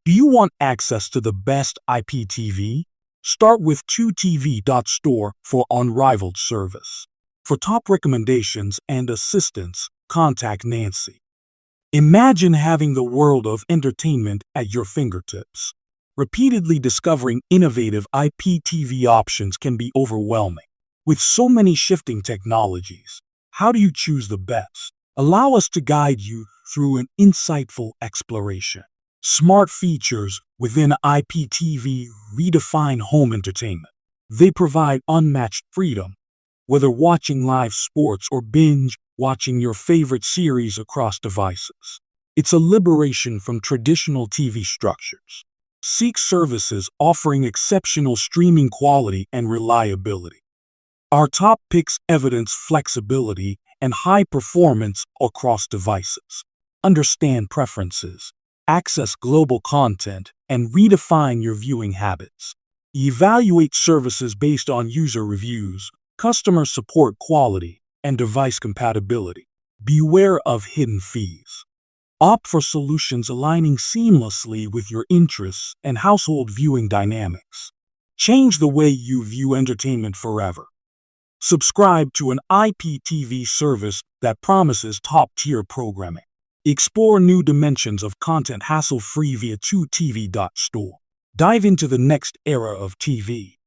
Do you want access to the best IPTV? Start with 2TV.store for unrivaled service. For top recommendations and assistance, contact Nancy. Imagine having the world of entertainment at your fingertips. Repeatedly discovering innovative IPTV options can be overwhelming. With so many shifting technologies, how do you choose the best? Allow us to guide you through an insightful exploration. Smart features within IPTV redefine home entertainment. They provide unmatched freedom, whether watching live sports or binge watching your favorite series across devices. It's a liberation from traditional TV structures. Seek services offering exceptional streaming quality and reliability. Our top picks evidence flexibility and high performance across devices. Understand preferences, access global content, and redefine your viewing habits. Evaluate services based on user reviews, customer support quality, and device compatibility. Beware of hidden fees. Opt for solutions aligning seamlessly with your interests and household viewing dynamics. Change the way you view entertainment forever. Subscribe to an IPTV service that promises top-tier programming. Explore new dimensions of content hassle-free via 2TV.store. Dive into the next era of TV.